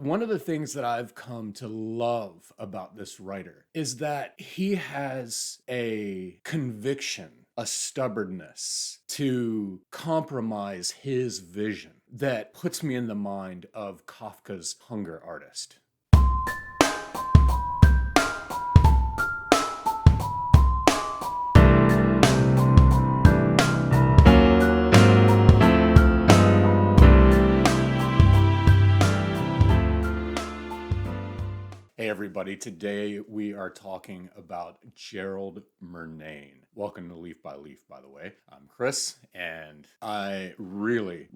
One of the things that I've come to love about this writer is that he has a conviction, a stubbornness to compromise his vision that puts me in the mind of Kafka's Hunger Artist. Hey everybody, today we are talking about Gerald Murnane. Welcome to Leaf by Leaf, by the way. I'm Chris, and I really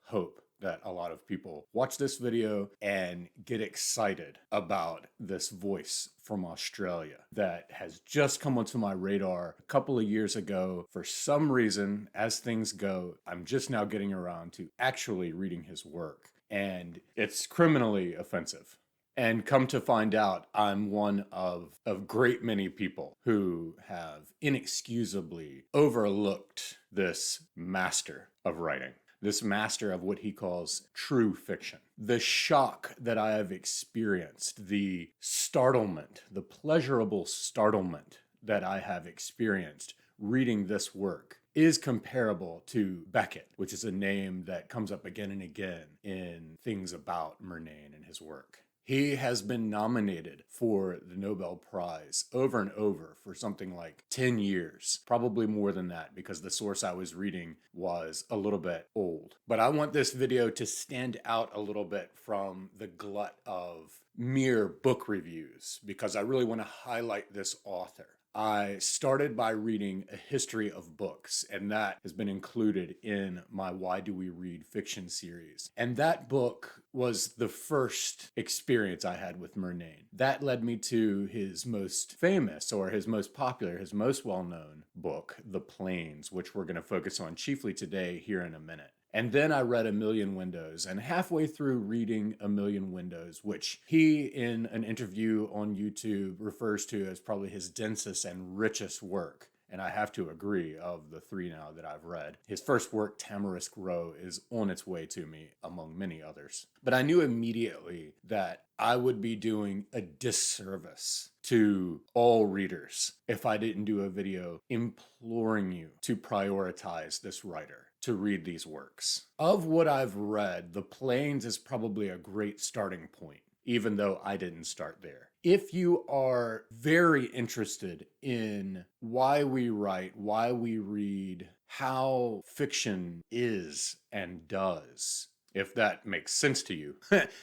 hope that a lot of people watch this video and get excited about this voice from Australia that has just come onto my radar a couple of years ago. For some reason, as things go, I'm just now getting around to actually reading his work, and it's criminally offensive. And come to find out, I'm one of a great many people who have inexcusably overlooked this master of writing, this master of what he calls true fiction. The shock that I have experienced, the startlement, the pleasurable startlement that I have experienced reading this work is comparable to Beckett, which is a name that comes up again and again in things about Murnane and his work. He has been nominated for the Nobel Prize over and over for something like 10 years, probably more than that because the source I was reading was a little bit old. But I want this video to stand out a little bit from the glut of mere book reviews because I really want to highlight this author. I started by reading a history of books, and that has been included in my Why Do We Read Fiction series. And that book was the first experience I had with Murnane. That led me to his most famous, or his most popular, his most well-known book, The Plains, which we're going to focus on chiefly today here in a minute. And then I read A Million Windows, and halfway through reading A Million Windows, which he, in an interview on YouTube, refers to as probably his densest and richest work, and I have to agree, of the three now that I've read. His first work, Tamarisk Row, is on its way to me, among many others. But I knew immediately that I would be doing a disservice to all readers if I didn't do a video imploring you to prioritize this writer, to read these works. Of what I've read, The Plains is probably a great starting point, even though I didn't start there. If you are very interested in why we write, why we read, how fiction is and does, if that makes sense to you,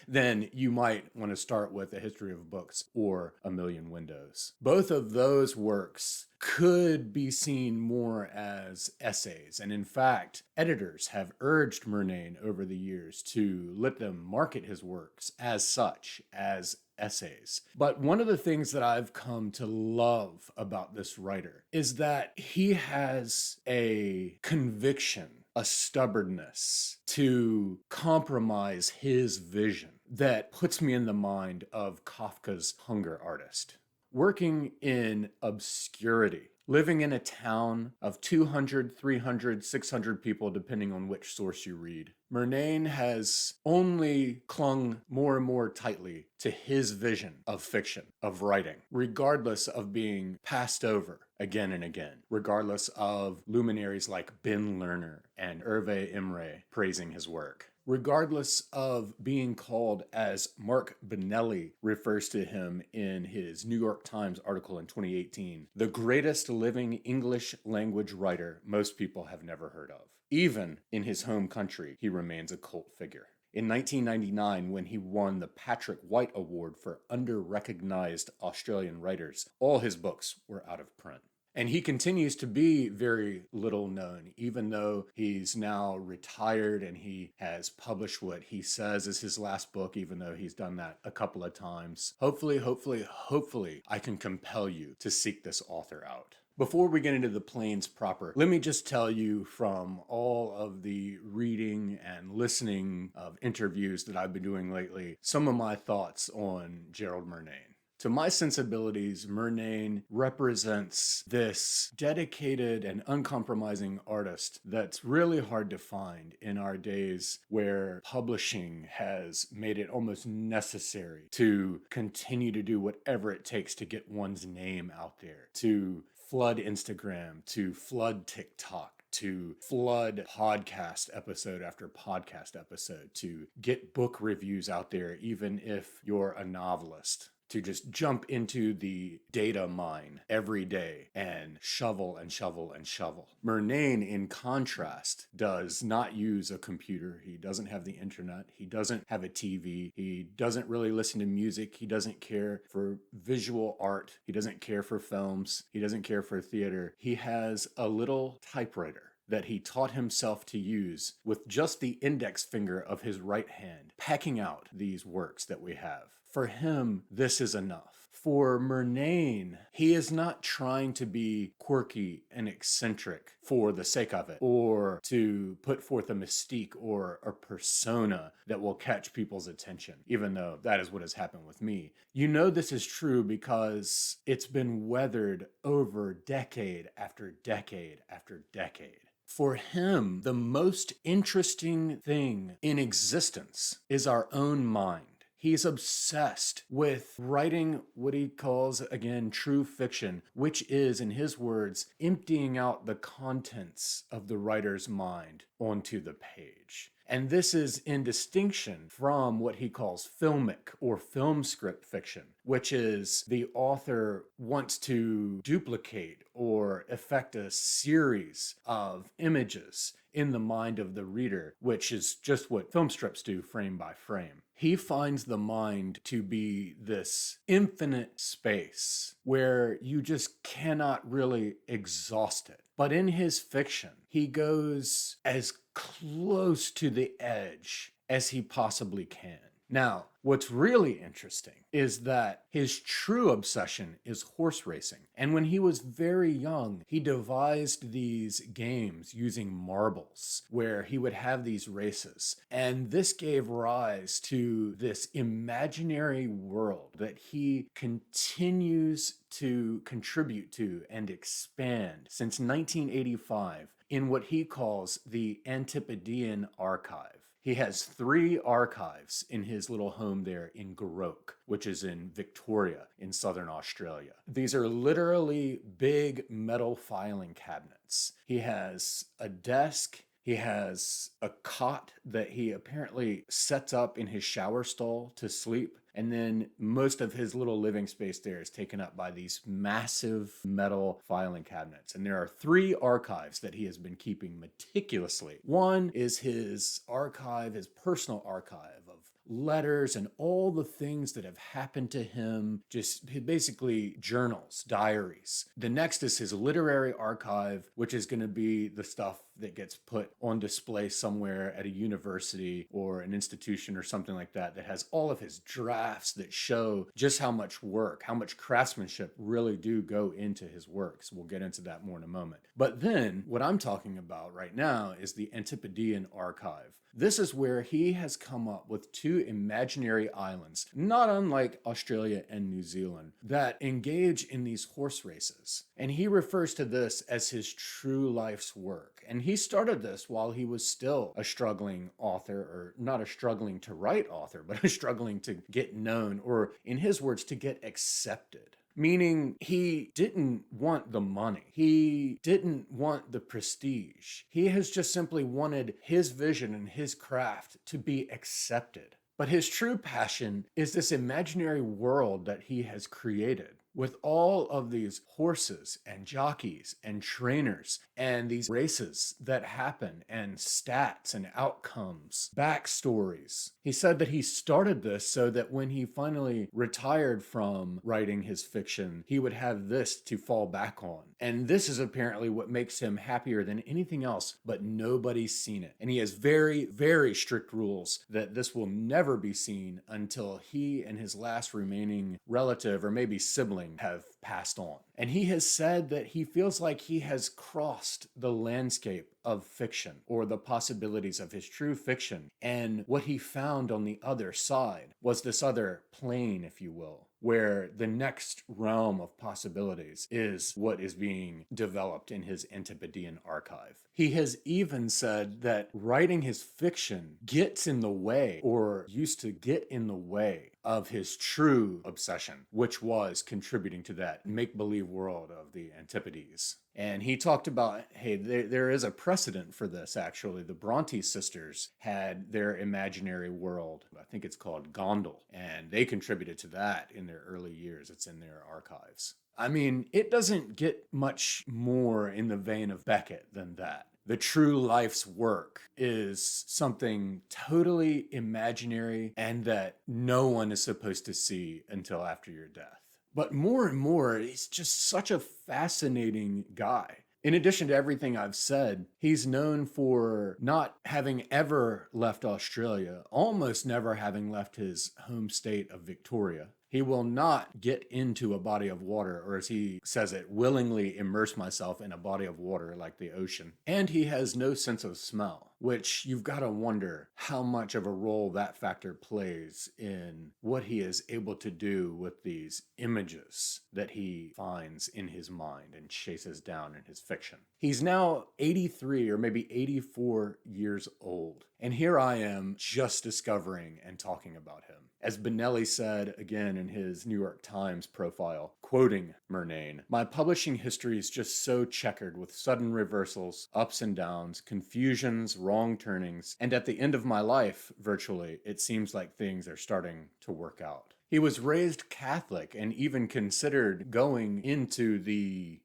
then you might want to start with A History of Books or A Million Windows. Both of those works could be seen more as essays. And in fact, editors have urged Murnane over the years to let them market his works as such, as essays. But one of the things that I've come to love about this writer is that he has a conviction, a stubbornness to compromise his vision that puts me in the mind of Kafka's Hunger Artist. Working in obscurity, living in a town of 200, 300, 600 people, depending on which source you read, Murnane has only clung more and more tightly to his vision of fiction, of writing, regardless of being passed over again and again, regardless of luminaries like Ben Lerner and Hervé Imre praising his work. Regardless of being called, as Mark Benelli refers to him in his New York Times article in 2018, the greatest living English language writer most people have never heard of. Even in his home country, he remains a cult figure. In 1999, when he won the Patrick White Award for Under-Recognized Australian Writers, all his books were out of print. And he continues to be very little known, even though he's now retired and he has published what he says is his last book, even though he's done that a couple of times. Hopefully, I can compel you to seek this author out. Before we get into The Plains proper, let me just tell you from all of the reading and listening of interviews that I've been doing lately, some of my thoughts on Gerald Murnane. To my sensibilities, Murnane represents this dedicated and uncompromising artist that's really hard to find in our days where publishing has made it almost necessary to continue to do whatever it takes to get one's name out there, to flood Instagram, to flood TikTok, to flood podcast episode after podcast episode, to get book reviews out there, even if you're a novelist, to just jump into the data mine every day and shovel and shovel and shovel. Murnane, in contrast, does not use a computer. He doesn't have the internet. He doesn't have a TV. He doesn't really listen to music. He doesn't care for visual art. He doesn't care for films. He doesn't care for theater. He has a little typewriter that he taught himself to use with just the index finger of his right hand, packing out these works that we have. For him, this is enough. For Murnane, he is not trying to be quirky and eccentric for the sake of it, or to put forth a mystique or a persona that will catch people's attention, even though that is what has happened with me. You know this is true because it's been weathered over decade after decade after decade. For him, the most interesting thing in existence is our own mind. He's obsessed with writing what he calls, again, true fiction, which is, in his words, emptying out the contents of the writer's mind onto the page. And this is in distinction from what he calls filmic or film script fiction, which is the author wants to duplicate or effect a series of images in the mind of the reader, which is just what film strips do frame by frame. He finds the mind to be this infinite space where you just cannot really exhaust it. But in his fiction, he goes as close to the edge as he possibly can. Now, what's really interesting is that his true obsession is horse racing. And when he was very young, he devised these games using marbles where he would have these races. And this gave rise to this imaginary world that he continues to contribute to and expand since 1985 in what he calls the Antipodean Archive. He has 3 archives in his little home there in Garok, which is in Victoria in southern Australia. These are literally big metal filing cabinets. He has a desk. He has a cot that he apparently sets up in his shower stall to sleep. And then most of his little living space there is taken up by these massive metal filing cabinets. And there are 3 archives that he has been keeping meticulously. One is his archive, his personal archive of letters and all the things that have happened to him, just basically journals, diaries. The next is his literary archive, which is going to be the stuff that gets put on display somewhere at a university or an institution or something like that, that has all of his drafts that show just how much work, how much craftsmanship really do go into his works. We'll get into that more in a moment. But then what I'm talking about right now is the Antipodean Archive. This is where he has come up with 2 imaginary islands, not unlike Australia and New Zealand, that engage in these horse races. And he refers to this as his true life's work. And he started this while he was still a struggling author, or not a struggling to write author, but a struggling to get known, or in his words, to get accepted. Meaning he didn't want the money. He didn't want the prestige. He has just simply wanted his vision and his craft to be accepted. But his true passion is this imaginary world that he has created with all of these horses and jockeys and trainers and these races that happen and stats and outcomes, backstories. He said that he started this so that when he finally retired from writing his fiction, he would have this to fall back on. And this is apparently what makes him happier than anything else, but nobody's seen it. And he has very, very strict rules that this will never be seen until he and his last remaining relative, or maybe sibling, have passed on. And he has said that he feels like he has crossed the landscape of fiction, or the possibilities of his true fiction. And what he found on the other side was this other plane, if you will, where the next realm of possibilities is what is being developed in his Antipodean archive. He has even said that writing his fiction gets in the way, or used to get in the way, of his true obsession, which was contributing to that make-believe world of the Antipodes. And he talked about, hey, there is a precedent for this, actually. The Bronte sisters had their imaginary world. I think it's called Gondel. And they contributed to that in their early years. It's in their archives. I mean, it doesn't get much more in the vein of Beckett than that. The true life's work is something totally imaginary and that no one is supposed to see until after your death. But more and more, he's just such a fascinating guy. In addition to everything I've said, he's known for not having ever left Australia, almost never having left his home state of Victoria. He will not get into a body of water, or as he says it, willingly immerse myself in a body of water like the ocean. And he has no sense of smell, which you've got to wonder how much of a role that factor plays in what he is able to do with these images that he finds in his mind and chases down in his fiction. He's now 83 or maybe 84 years old. And here I am just discovering and talking about him. As Benelli said again in his New York Times profile, quoting Murnane, "My publishing history is just so checkered with sudden reversals, ups and downs, confusions, wrong turnings, and at the end of my life, virtually, it seems like things are starting to work out." He was raised Catholic and even considered going into the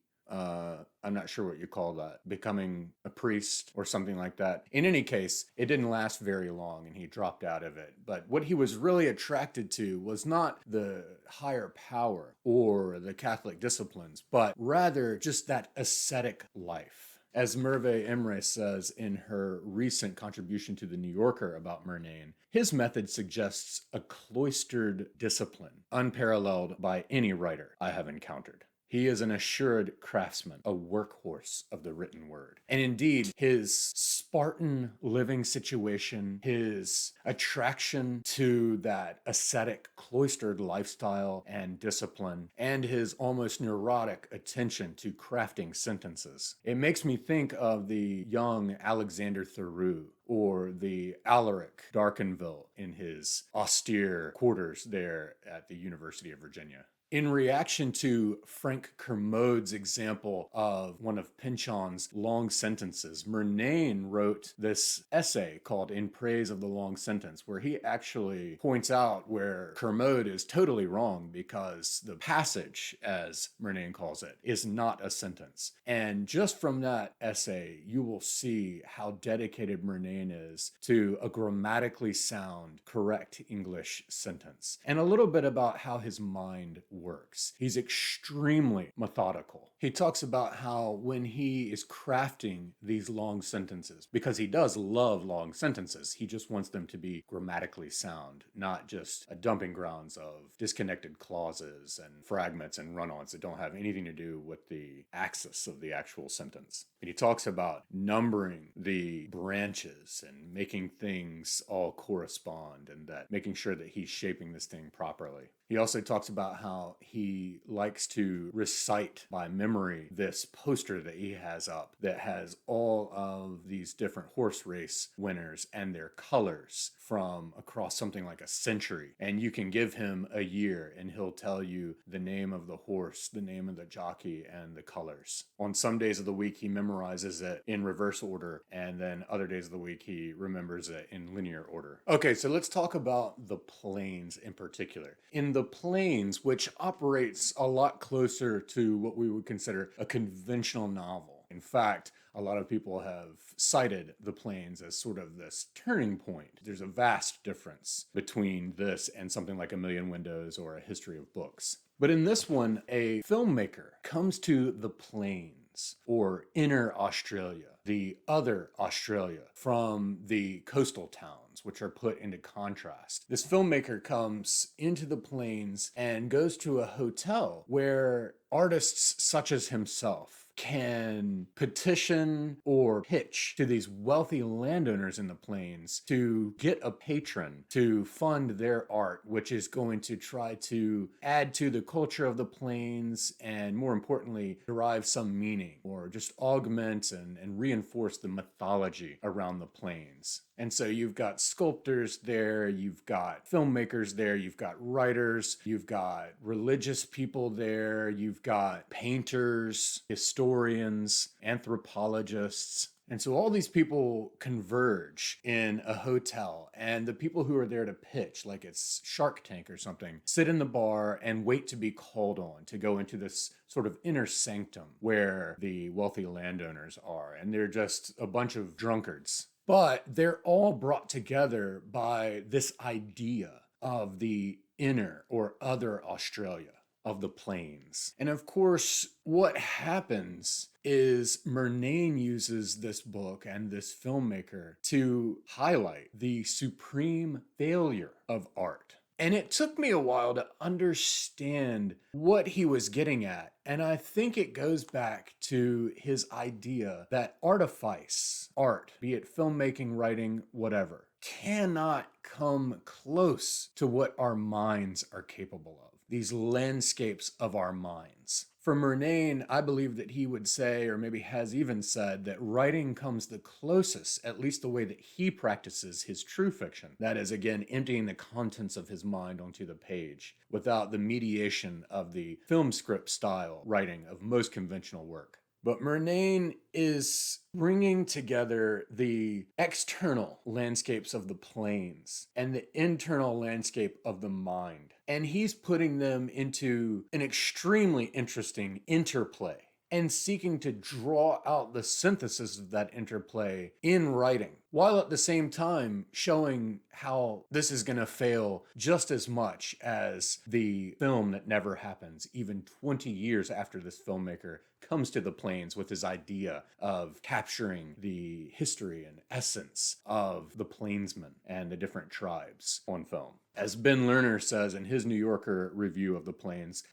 I'm not sure what you call that, becoming a priest or something like that. In any case, it didn't last very long and he dropped out of it. But what he was really attracted to was not the higher power or the Catholic disciplines, but rather just that ascetic life. As Merve Emre says in her recent contribution to The New Yorker about Murnane, his method suggests a cloistered discipline, unparalleled by any writer I have encountered. He is an assured craftsman, a workhorse of the written word. And indeed, his Spartan living situation, his attraction to that ascetic, cloistered lifestyle and discipline, and his almost neurotic attention to crafting sentences. It makes me think of the young Alexander Theroux, or the Alaric Darconville in his austere quarters there at the University of Virginia. In reaction to Frank Kermode's example of one of Pynchon's long sentences, Murnane wrote this essay called In Praise of the Long Sentence, where he actually points out where Kermode is totally wrong because the passage, as Murnane calls it, is not a sentence. And just from that essay, you will see how dedicated Murnane is to a grammatically sound, correct English sentence. And a little bit about how his mind works. He's extremely methodical. He talks about how when he is crafting these long sentences, because he does love long sentences, he just wants them to be grammatically sound, not just a dumping grounds of disconnected clauses and fragments and run-ons that don't have anything to do with the axis of the actual sentence. And he talks about numbering the branches and making things all correspond and that making sure that he's shaping this thing properly. He also talks about how he likes to recite by memory this poster that he has up that has all of these different horse race winners and their colors from across something like a century. And you can give him a year and he'll tell you the name of the horse, the name of the jockey, and the colors. On some days of the week, he memorizes it in reverse order, and then other days of the week, he remembers it in linear order. Okay, so let's talk about the plains in particular. In the plains, which operates a lot closer to what we would consider a conventional novel. In fact, a lot of people have cited the plains as sort of this turning point. There's a vast difference between this and something like A Million Windows or A History of Books. But in this one, a filmmaker comes to the plains, or inner Australia, the other Australia, from the coastal towns, which are put into contrast. This filmmaker comes into the plains and goes to a hotel where artists such as himself can petition or pitch to these wealthy landowners in the plains to get a patron to fund their art, which is going to try to add to the culture of the plains and, more importantly, derive some meaning or just augment and reinforce the mythology around the plains. And so you've got sculptors there, you've got filmmakers there, you've got writers, you've got religious people there, you've got painters, historians, anthropologists. And so all these people converge in a hotel, and the people who are there to pitch, like it's Shark Tank or something, sit in the bar and wait to be called on to go into this sort of inner sanctum where the wealthy landowners are. And they're just a bunch of drunkards. But they're all brought together by this idea of the inner or other Australia, of the plains. And of course, what happens is Murnane uses this book and this filmmaker to highlight the supreme failure of art. And it took me a while to understand what he was getting at. And I think it goes back to his idea that artifice, art, be it filmmaking, writing, whatever, cannot come close to what our minds are capable of. These landscapes of our minds. For Murnane, I believe that he would say, or maybe has even said, that writing comes the closest, at least the way that he practices his true fiction. That is, again, emptying the contents of his mind onto the page without the mediation of the film script style writing of most conventional work. But Murnane is bringing together the external landscapes of the plains and the internal landscape of the mind. And he's putting them into an extremely interesting interplay and seeking to draw out the synthesis of that interplay in writing, while at the same time showing how this is going to fail just as much as the film that never happens, even 20 years after this filmmaker comes to the plains with his idea of capturing the history and essence of the plainsmen and the different tribes on film. As Ben Lerner says in his New Yorker review of The Plains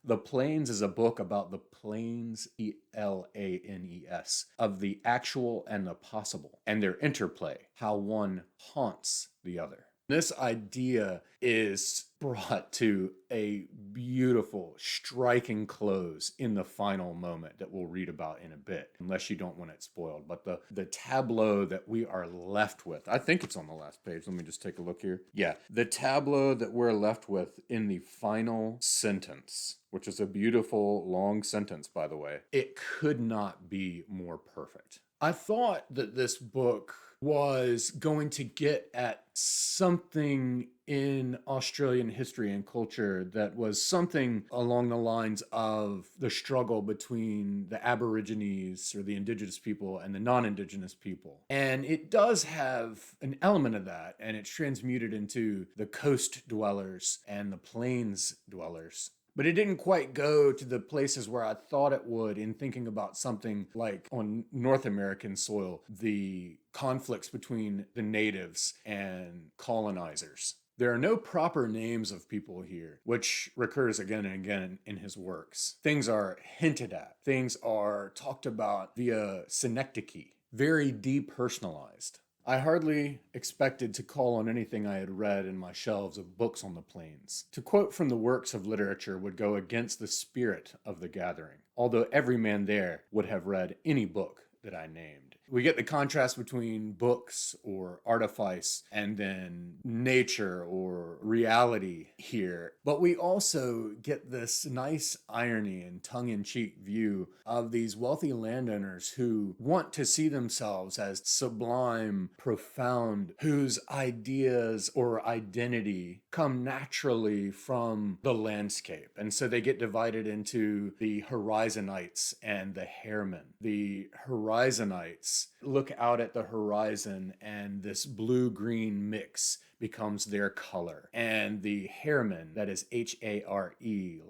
is a book about the plains, Planes, of the actual and the possible, and their interplay, how one haunts the other. This idea is brought to a beautiful, striking close in the final moment that we'll read about in a bit, unless you don't want it spoiled. But the tableau that we are left with, I think it's on the last page. Let me just take a look here. Yeah, the tableau that we're left with in the final sentence, which is a beautiful, long sentence, by the way, it could not be more perfect. I thought that this book was going to get at something in Australian history and culture that was something along the lines of the struggle between the Aborigines or the indigenous people and the non-indigenous people. And it does have an element of that, and it's transmuted into the coast dwellers and the plains dwellers. But it didn't quite go to the places where I thought it would in thinking about something like on North American soil, the conflicts between the natives and colonizers. There are no proper names of people here, which recurs again and again in his works. Things are hinted at. Things are talked about via synecdoche, very depersonalized. I hardly expected to call on anything I had read in my shelves of books on the plains. To quote from the works of literature would go against the spirit of the gathering, although every man there would have read any book that I named. We get the contrast between books or artifice and then nature or reality here. But we also get this nice irony and tongue-in-cheek view of these wealthy landowners who want to see themselves as sublime, profound, whose ideas or identity come naturally from the landscape. And so they get divided into the Horizonites and the Hairmen. The Horizonites look out at the horizon and this blue-green mix becomes their color. And the Hairmen, that is H-A-R-E,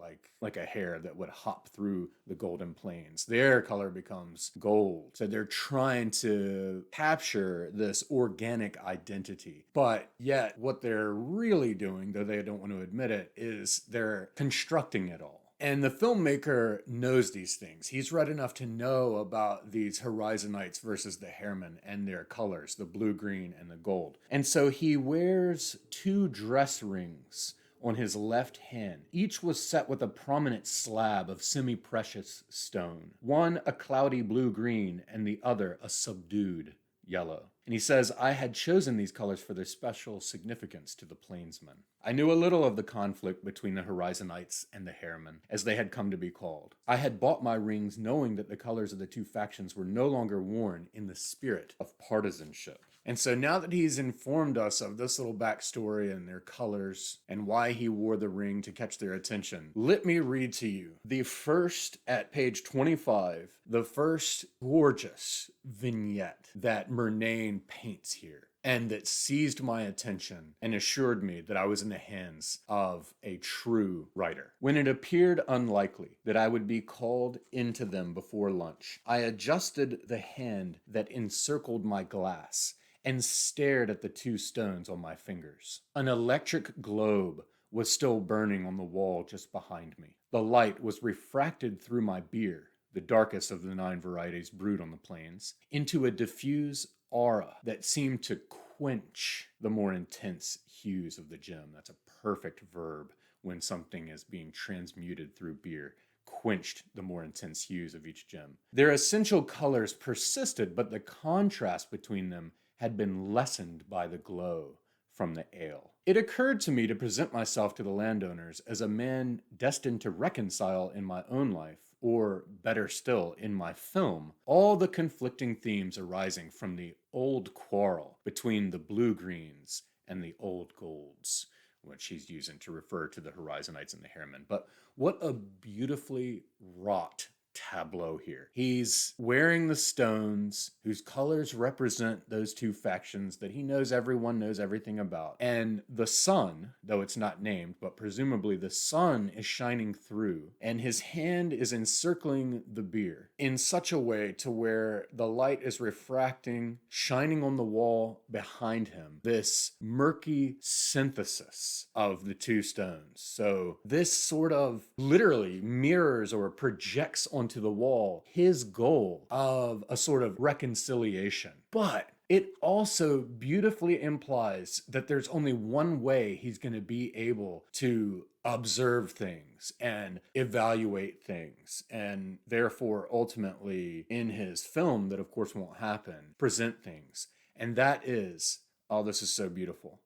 like a hare that would hop through the golden plains, their color becomes gold. So they're trying to capture this organic identity. But yet what they're really doing, though they don't want to admit it, is they're constructing it all. And the filmmaker knows these things. He's read enough to know about these Horizonites versus the Hairmen and their colors, the blue, green, and the gold. And so he wears 2 dress rings on his left hand. Each was set with a prominent slab of semi-precious stone. One a cloudy blue-green and the other a subdued yellow. And he says, I had chosen these colors for their special significance to the plainsmen. I knew a little of the conflict between the Horizonites and the Hairmen, as they had come to be called. I had bought my rings knowing that the colors of the 2 factions were no longer worn in the spirit of partisanship. And so now that he's informed us of this little backstory and their colors and why he wore the ring to catch their attention, let me read to you the first, at page 25, the first gorgeous vignette that Murnane paints here, and that seized my attention and assured me that I was in the hands of a true writer. When it appeared unlikely that I would be called into them before lunch, I adjusted the hand that encircled my glass and stared at the 2 stones on my fingers. An electric globe was still burning on the wall just behind me. The light was refracted through my beer, the darkest of the 9 varieties brewed on the plains, into a diffuse aura that seemed to quench the more intense hues of the gem. That's a perfect verb when something is being transmuted through beer. Quenched the more intense hues of each gem. Their essential colors persisted, but the contrast between them had been lessened by the glow from the ale. It occurred to me to present myself to the landowners as a man destined to reconcile in my own life, or better still, in my film, all the conflicting themes arising from the old quarrel between the blue-greens and the old golds, which he's using to refer to the Horizonites and the Hairmen. But what a beautifully wrought tableau here. He's wearing the stones whose colors represent those 2 factions that he knows everyone knows everything about. And the sun, though it's not named, but presumably the sun is shining through, and his hand is encircling the beer in such a way to where the light is refracting, shining on the wall behind him, this murky synthesis of the 2 stones. So this sort of literally mirrors or projects onto the wall his goal of a sort of reconciliation. But it also beautifully implies that there's only one way he's going to be able to observe things and evaluate things, and therefore ultimately in his film, that of course won't happen, present things. And that is, oh, this is so beautiful,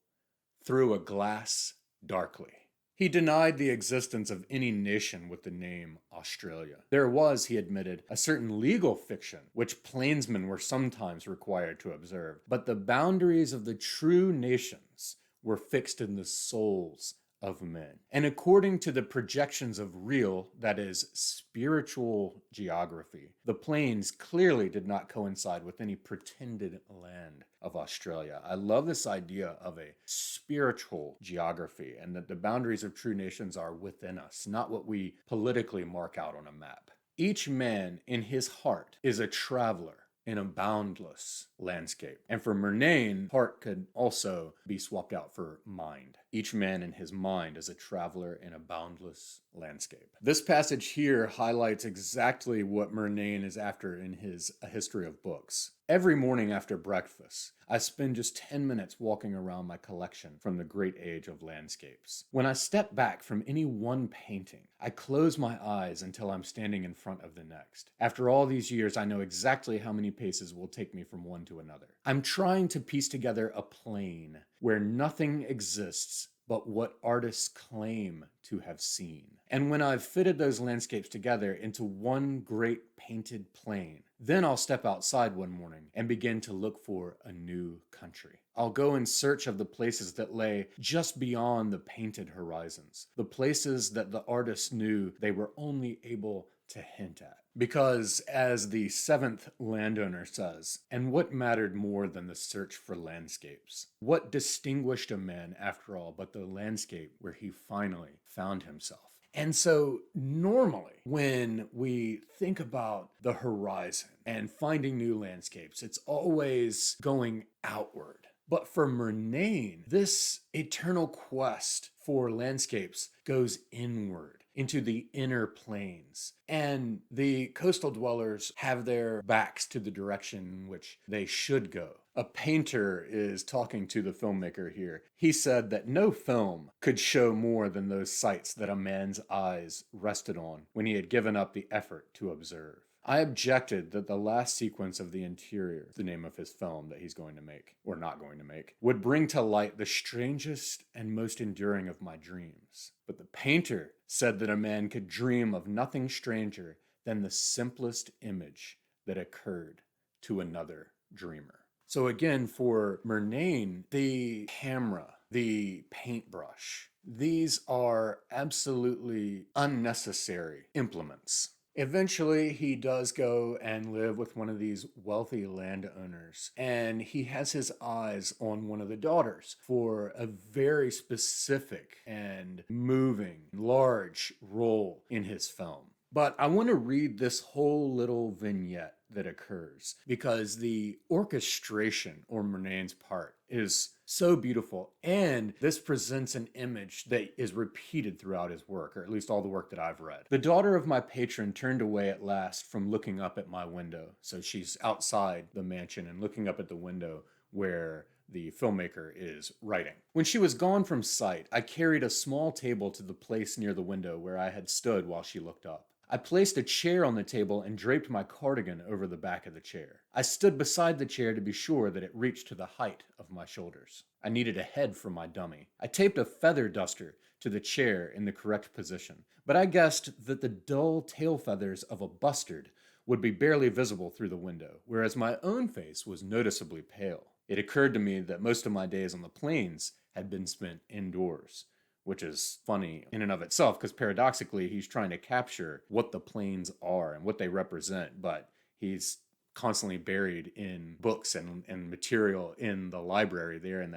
through a glass darkly. He denied the existence of any nation with the name Australia. There was, he admitted, a certain legal fiction which plainsmen were sometimes required to observe, but the boundaries of the true nations were fixed in the souls of men. And according to the projections of real, that is, spiritual geography, the plains clearly did not coincide with any pretended land of Australia. I love this idea of a spiritual geography, and that the boundaries of true nations are within us, not what we politically mark out on a map. Each man in his heart is a traveler in a boundless landscape. And for Murnane, heart could also be swapped out for mind. Each man in his mind is a traveler in a boundless landscape. This passage here highlights exactly what Murnane is after in his A History of Books. Every morning after breakfast, I spend just 10 minutes walking around my collection from the great age of landscapes. When I step back from any one painting, I close my eyes until I'm standing in front of the next. After all these years, I know exactly how many paces will take me from one to another. I'm trying to piece together a plane where nothing exists but what artists claim to have seen. And when I've fitted those landscapes together into one great painted plane, then I'll step outside one morning and begin to look for a new country. I'll go in search of the places that lay just beyond the painted horizons, the places that the artists knew they were only able to hint at. Because, as the 7th landowner says, and what mattered more than the search for landscapes? What distinguished a man, after all, but the landscape where he finally found himself? And so normally when we think about the horizon and finding new landscapes, it's always going outward. But for Murnane, this eternal quest for landscapes goes inward. into the inner planes. And the coastal dwellers have their backs to the direction in which they should go. A painter is talking to the filmmaker here. He said that no film could show more than those sights that a man's eyes rested on when he had given up the effort to observe. I objected that the last sequence of the interior, the name of his film that he's going to make, or not going to make, would bring to light the strangest and most enduring of my dreams. But the painter said that a man could dream of nothing stranger than the simplest image that occurred to another dreamer. So again, for Murnane, the camera, the paintbrush, these are absolutely unnecessary implements. Eventually, he does go and live with one of these wealthy landowners, and he has his eyes on one of the daughters for a very specific and moving, large role in his film. But I want to read this whole little vignette that occurs because the orchestration on Murnane's part is so beautiful, and this presents an image that is repeated throughout his work, or at least all the work that I've read. The daughter of my patron turned away at last from looking up at my window. So she's outside the mansion and looking up at the window where the filmmaker is writing. When she was gone from sight, I carried a small table to the place near the window where I had stood while she looked up. I placed a chair on the table and draped my cardigan over the back of the chair. I stood beside the chair to be sure that it reached to the height of my shoulders. I needed a head for my dummy. I taped a feather duster to the chair in the correct position, but I guessed that the dull tail feathers of a bustard would be barely visible through the window, whereas my own face was noticeably pale. It occurred to me that most of my days on the plains had been spent indoors, which is funny in and of itself, because paradoxically, he's trying to capture what the plains are and what they represent, but he's constantly buried in books and material in the library there in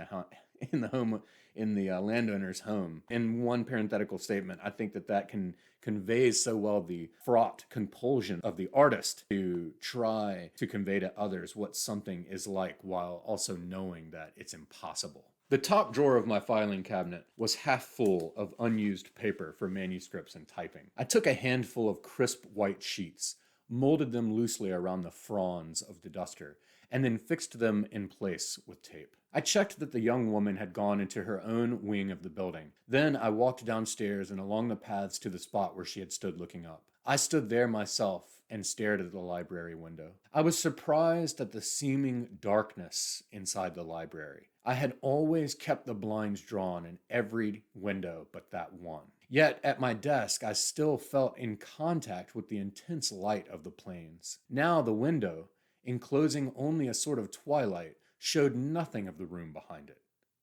the landowner's home. In one parenthetical statement, I think that conveys so well the fraught compulsion of the artist to try to convey to others what something is like while also knowing that it's impossible. The top drawer of my filing cabinet was half full of unused paper for manuscripts and typing. I took a handful of crisp white sheets, molded them loosely around the fronds of the duster, and then fixed them in place with tape. I checked that the young woman had gone into her own wing of the building. Then I walked downstairs and along the paths to the spot where she had stood looking up. I stood there myself and stared at the library window. I was surprised at the seeming darkness inside the library. I had always kept the blinds drawn in every window but that one. Yet at my desk, I still felt in contact with the intense light of the plains. Now the window, enclosing only a sort of twilight, showed nothing of the room behind it,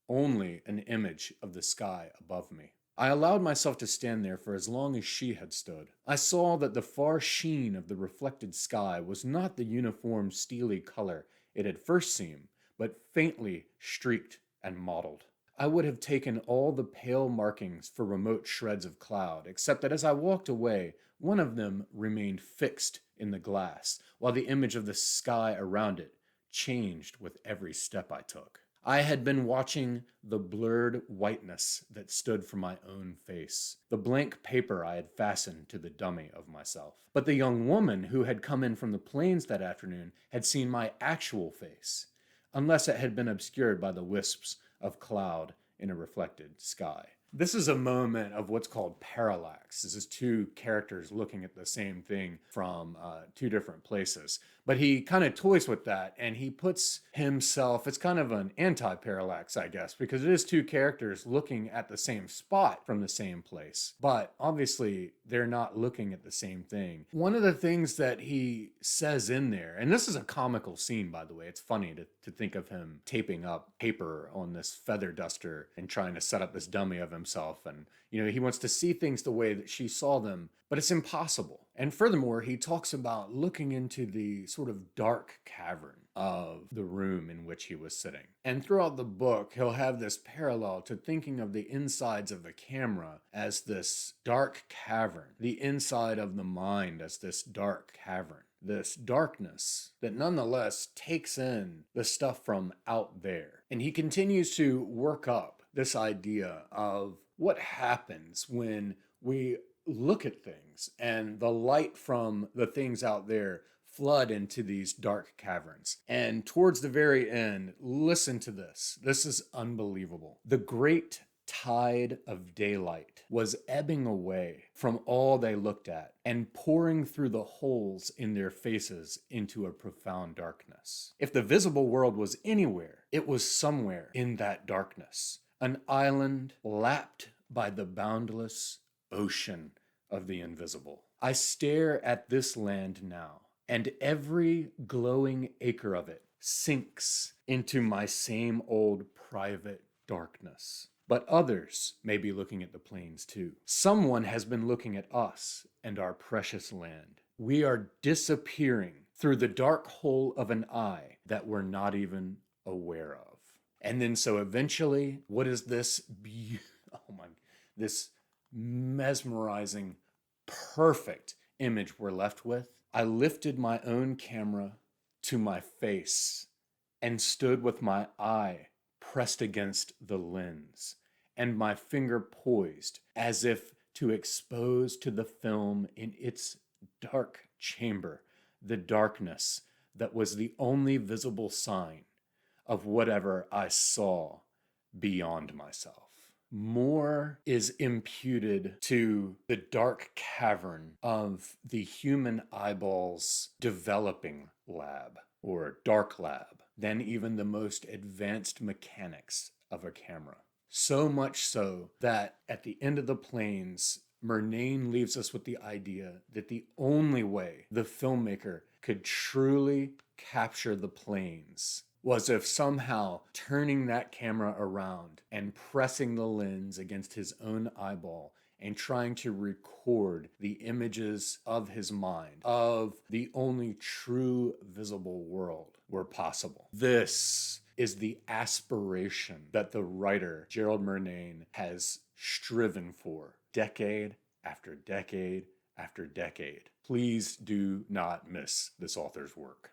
only an image of the sky above me. I allowed myself to stand there for as long as she had stood. I saw that the far sheen of the reflected sky was not the uniform steely color it had first seemed, but faintly streaked and mottled. I would have taken all the pale markings for remote shreds of cloud, except that as I walked away, one of them remained fixed in the glass, while the image of the sky around it changed with every step I took. I had been watching the blurred whiteness that stood for my own face, the blank paper I had fastened to the dummy of myself. But the young woman who had come in from the plains that afternoon had seen my actual face, unless it had been obscured by the wisps of cloud in a reflected sky. This is a moment of what's called parallax. This is two characters looking at the same thing from two different places. But he kind of toys with that, and he puts himself, it's kind of an anti-parallax, I guess, because it is two characters looking at the same spot from the same place. But obviously, they're not looking at the same thing. One of the things that he says in there, and this is a comical scene, by the way, it's funny to think of him taping up paper on this feather duster and trying to set up this dummy of himself. And, he wants to see things the way that she saw them, but it's impossible. And furthermore, he talks about looking into the sort of dark cavern of the room in which he was sitting. And throughout the book, he'll have this parallel to thinking of the insides of the camera as this dark cavern, the inside of the mind as this dark cavern. This darkness that nonetheless takes in the stuff from out there. And he continues to work up this idea of what happens when we look at things, and the light from the things out there flood into these dark caverns. And towards the very end, listen to this. This is unbelievable. The great tide of daylight was ebbing away from all they looked at and pouring through the holes in their faces into a profound darkness. If the visible world was anywhere, it was somewhere in that darkness, an island lapped by the boundless ocean of the invisible. I stare at this land now, and every glowing acre of it sinks into my same old private darkness. But others may be looking at the plains too. Someone has been looking at us and our precious land. We are disappearing through the dark hole of an eye that we're not even aware of. And then so eventually, what is this this mesmerizing, perfect image we're left with? I lifted my own camera to my face and stood with my eye pressed against the lens and my finger poised as if to expose to the film in its dark chamber the darkness that was the only visible sign of whatever I saw beyond myself. More is imputed to the dark cavern of the human eyeball's developing lab or dark lab than even the most advanced mechanics of a camera. So much so that at the end of the plains, Murnane leaves us with the idea that the only way the filmmaker could truly capture the plains was if somehow turning that camera around and pressing the lens against his own eyeball and trying to record the images of his mind of the only true visible world were possible. This is the aspiration that the writer Gerald Murnane has striven for decade after decade after decade. Please do not miss this author's work.